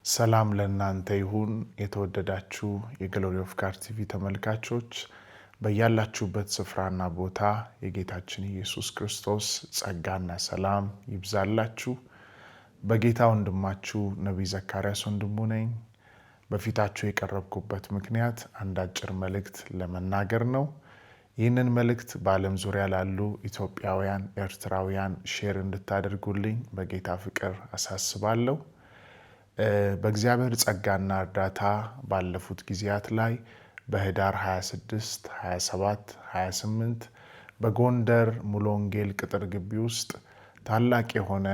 ሰላም ለእናንተ ይሁን የተወደዳችሁ የግሎሪ ኦፍ ጋድ ቲቪ ተመልካቾች በያላችሁበት ስፍራና ቦታ የጌታችን ኢየሱስ ክርስቶስ ጸጋና ሰላም ይብዛላችሁ። በጌታ ወንድማችሁ ነቢይ ዘካርያስ ወንድሙ ነኝ። በፊታችሁ የቀረብኩበት ምክንያት አንድ አጭር መልእክት ለመናገር ነው። ይህንን መልእክት በዓለም ዙሪያ ላሉ ኢትዮጵያውያን፣ ኤርትራውያን ሼር እንድታደርጉልኝ በጌታ ፍቅር አሳስባለሁ። በእግዚአብሔር ጸጋና እርዳታ ባለፉት ጊዜያት ላይ በህዳር 26፣ 27፣ 28 በጎንደር ሙሉ ወንጌል ቅጥር ግቢ ውስጥ ታላቅ የሆነ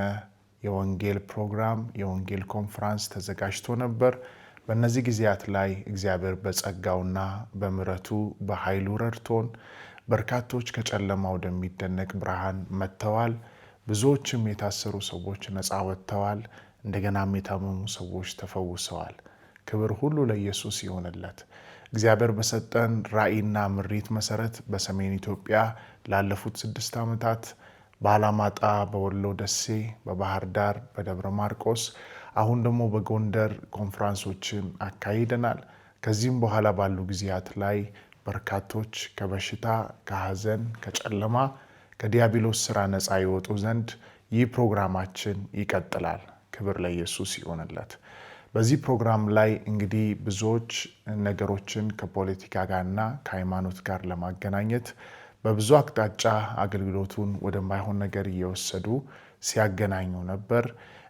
የወንጌል ፕሮግራም የወንጌል ኮንፈረንስ ተዘጋጅቶ ነበር። በእነዚህ ጊዜያት ላይ እግዚአብሔር በጸጋውና በምሕረቱ በኃይሉ ረድቶን በርካቶች ከጨለማ ወደሚደነቅ ብርሃን መጥተዋል። ብዙዎችም የታሰሩ ሰዎች ነፃ ወጥተዋል። እንደገናም የታመሙ ሰዎች ተፈውሰዋል። ክብር ሁሉ ለኢየሱስ ይሆንለት። እግዚአብሔር በሰጠን ራእይና ምሪት መሰረት በሰሜን ኢትዮጵያ ላለፉት 6 ዓመታት በአላማጣ፣ በወሎ ደሴ፣ በባህር ዳር፣ በደብረ ማርቆስ አሁን ደግሞ በጎንደር ኮንፈረንሶችን አካሂደናል። ከዚህም በኋላ ባሉ ጊዜያት ላይ በርካቶች ከበሽታ፣ ከሐዘን፣ ከጨለማ፣ ከዲያብሎስ ስራ ነፃ ይወጡ ዘንድ ይህ ፕሮግራማችን ይቀጥላል። ክብር ለኢየሱስ ይሆንለት። በዚህ ፕሮግራም ላይ እንግዲህ ብዙዎች ነገሮችን ከፖለቲካ ጋርና ከሃይማኖት ጋር ለማገናኘት በብዙ አቅጣጫ አገልግሎቱን ወደማይሆን ነገር እየወሰዱ ሲያገናኙ ነበር።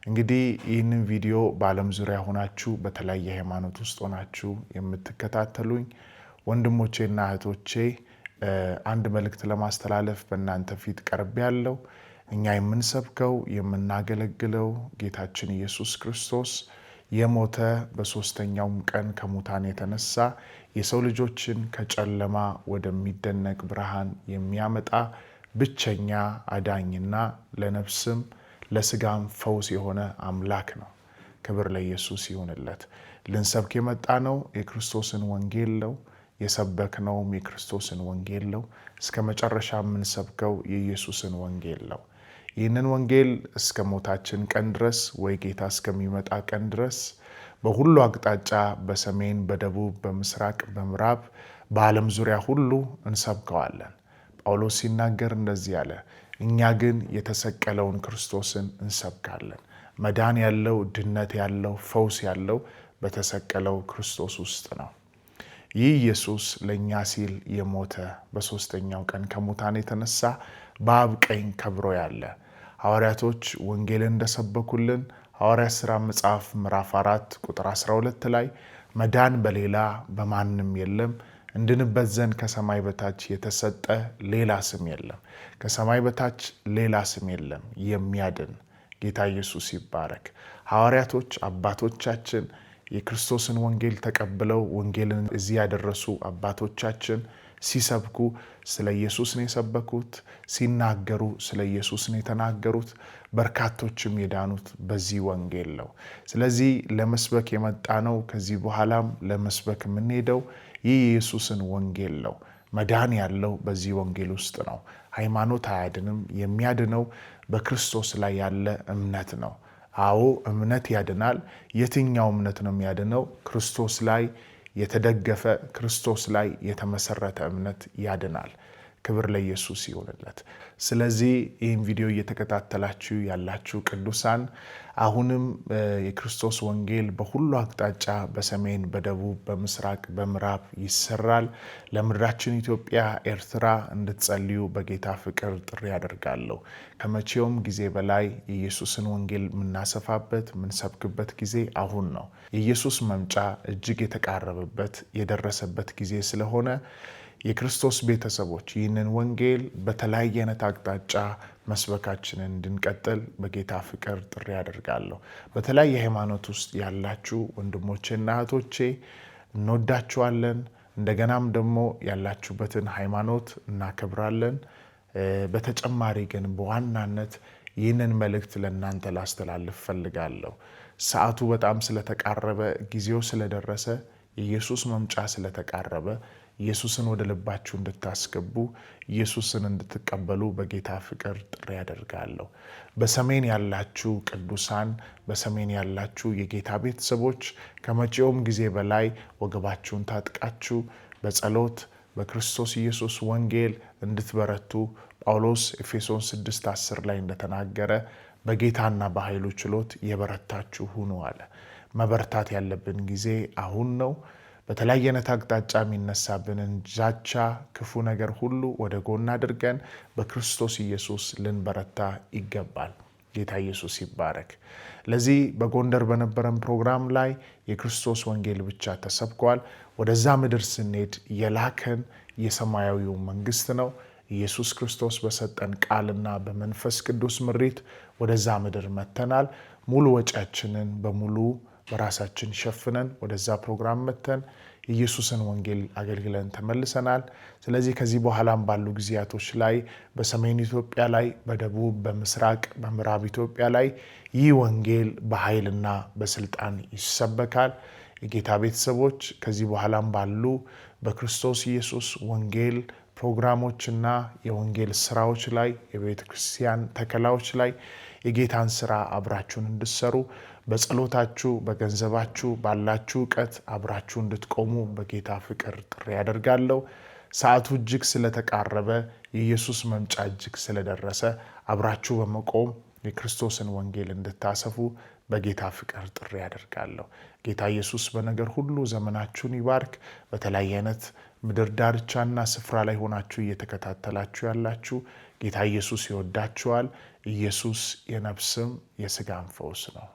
እንግዲህ ይህንን ቪዲዮ በዓለም ዙሪያ ሆናችሁ በተለያየ ሃይማኖት ውስጥ ሆናችሁ የምትከታተሉኝ ወንድሞቼና እህቶቼ አንድ መልእክት ለማስተላለፍ በእናንተ ፊት ቀርብ ያለው እኛ የምንሰብከው የምናገለግለው ጌታችን ኢየሱስ ክርስቶስ የሞተ በሶስተኛውም ቀን ከሙታን የተነሳ የሰው ልጆችን ከጨለማ ወደሚደነቅ ብርሃን የሚያመጣ ብቸኛ አዳኝና ለነፍስም ለስጋም ፈውስ የሆነ አምላክ ነው። ክብር ለኢየሱስ ይሁንለት። ልንሰብክ የመጣ ነው የክርስቶስን ወንጌል ነው። የሰበክነውም የክርስቶስን ወንጌል ነው። እስከ መጨረሻ የምንሰብከው የኢየሱስን ወንጌል ነው። ይህንን ወንጌል እስከ ሞታችን ቀን ድረስ ወይ ጌታ እስከሚመጣ ቀን ድረስ በሁሉ አቅጣጫ በሰሜን፣ በደቡብ፣ በምስራቅ፣ በምዕራብ በዓለም ዙሪያ ሁሉ እንሰብከዋለን። ጳውሎስ ሲናገር እንደዚህ አለ፣ እኛ ግን የተሰቀለውን ክርስቶስን እንሰብካለን። መዳን ያለው፣ ድነት ያለው፣ ፈውስ ያለው በተሰቀለው ክርስቶስ ውስጥ ነው። ይህ ኢየሱስ ለእኛ ሲል የሞተ በሶስተኛው ቀን ከሙታን የተነሳ በአብ ቀኝ ከብሮ ያለ ሐዋርያቶች ወንጌልን እንደሰበኩልን ሐዋርያት ሥራ መጽሐፍ ምዕራፍ 4 ቁጥር 12 ላይ መዳን በሌላ በማንም የለም፣ እንድንበት ዘንድ ከሰማይ በታች የተሰጠ ሌላ ስም የለም። ከሰማይ በታች ሌላ ስም የለም የሚያድን። ጌታ ኢየሱስ ይባረክ። ሐዋርያቶች አባቶቻችን የክርስቶስን ወንጌል ተቀብለው ወንጌልን እዚህ ያደረሱ አባቶቻችን ሲሰብኩ ስለ ኢየሱስ ነው የሰበኩት። ሲናገሩ ስለ ኢየሱስ ነው የተናገሩት። በርካቶችም የዳኑት በዚህ ወንጌል ነው። ስለዚህ ለመስበክ የመጣ ነው። ከዚህ በኋላም ለመስበክ የምንሄደው ይህ የኢየሱስን ወንጌል ነው። መዳን ያለው በዚህ ወንጌል ውስጥ ነው። ሃይማኖት አያድንም። የሚያድነው በክርስቶስ ላይ ያለ እምነት ነው። አዎ እምነት ያድናል። የትኛው እምነት ነው የሚያድነው? ክርስቶስ ላይ የተደገፈ ክርስቶስ ላይ የተመሰረተ እምነት ያድናል። ክብር ለኢየሱስ ይሁንለት። ስለዚህ ይህን ቪዲዮ እየተከታተላችሁ ያላችሁ ቅዱሳን አሁንም የክርስቶስ ወንጌል በሁሉ አቅጣጫ በሰሜን፣ በደቡብ፣ በምስራቅ፣ በምዕራብ ይሰራል። ለምድራችን ኢትዮጵያ፣ ኤርትራ እንድትጸልዩ በጌታ ፍቅር ጥሪ ያደርጋለሁ። ከመቼውም ጊዜ በላይ የኢየሱስን ወንጌል የምናሰፋበት የምንሰብክበት ጊዜ አሁን ነው። የኢየሱስ መምጫ እጅግ የተቃረበበት የደረሰበት ጊዜ ስለሆነ የክርስቶስ ቤተሰቦች ይህንን ወንጌል በተለያየ አይነት አቅጣጫ መስበካችንን እንድንቀጥል በጌታ ፍቅር ጥሪ ያደርጋለሁ። በተለያየ ሃይማኖት ውስጥ ያላችሁ ወንድሞቼና እህቶቼ እንወዳችኋለን። እንደገናም ደግሞ ያላችሁበትን ሃይማኖት እናከብራለን። በተጨማሪ ግን በዋናነት ይህንን መልእክት ለእናንተ ላስተላልፍ ፈልጋለሁ። ሰዓቱ በጣም ስለተቃረበ፣ ጊዜው ስለደረሰ፣ የኢየሱስ መምጫ ስለተቃረበ ኢየሱስን ወደ ልባችሁ እንድታስገቡ ኢየሱስን እንድትቀበሉ በጌታ ፍቅር ጥሪ ያደርጋለሁ። በሰሜን ያላችሁ ቅዱሳን፣ በሰሜን ያላችሁ የጌታ ቤተሰቦች ከመቼውም ጊዜ በላይ ወገባችሁን ታጥቃችሁ በጸሎት በክርስቶስ ኢየሱስ ወንጌል እንድትበረቱ ጳውሎስ ኤፌሶን 6:10 ላይ እንደተናገረ በጌታና በኃይሉ ችሎት የበረታችሁ ሁኑ አለ። መበርታት ያለብን ጊዜ አሁን ነው። በተለያየ አይነት አቅጣጫ የሚነሳብንን ዛቻ፣ ክፉ ነገር ሁሉ ወደ ጎን አድርገን በክርስቶስ ኢየሱስ ልንበረታ ይገባል። ጌታ ኢየሱስ ይባረክ። ለዚህ በጎንደር በነበረን ፕሮግራም ላይ የክርስቶስ ወንጌል ብቻ ተሰብኳል። ወደዛ ምድር ስንሄድ የላከን የሰማያዊው መንግስት ነው። ኢየሱስ ክርስቶስ በሰጠን ቃልና በመንፈስ ቅዱስ ምሪት ወደዛ ምድር መተናል። ሙሉ ወጪያችንን በሙሉ በራሳችን ሸፍነን ወደዛ ፕሮግራም መተን የኢየሱስን ወንጌል አገልግለን ተመልሰናል። ስለዚህ ከዚህ በኋላም ባሉ ጊዜያቶች ላይ በሰሜን ኢትዮጵያ ላይ፣ በደቡብ፣ በምስራቅ፣ በምዕራብ ኢትዮጵያ ላይ ይህ ወንጌል በኃይልና በስልጣን ይሰበካል። የጌታ ቤተሰቦች ከዚህ በኋላም ባሉ በክርስቶስ ኢየሱስ ወንጌል ፕሮግራሞችና የወንጌል ስራዎች ላይ፣ የቤተ ክርስቲያን ተከላዎች ላይ የጌታን ስራ አብራችሁን እንድትሰሩ በጸሎታችሁ፣ በገንዘባችሁ፣ ባላችሁ እውቀት አብራችሁ እንድትቆሙ በጌታ ፍቅር ጥሪ ያደርጋለሁ። ሰዓቱ እጅግ ስለተቃረበ የኢየሱስ መምጫ እጅግ ስለደረሰ አብራችሁ በመቆም የክርስቶስን ወንጌል እንድታሰፉ በጌታ ፍቅር ጥሪ ያደርጋለሁ። ጌታ ኢየሱስ በነገር ሁሉ ዘመናችሁን ይባርክ። በተለያየ አይነት ምድር ዳርቻና ስፍራ ላይ ሆናችሁ እየተከታተላችሁ ያላችሁ ጌታ ኢየሱስ ይወዳችኋል። ኢየሱስ የነፍስም የስጋም ፈውስ ነው።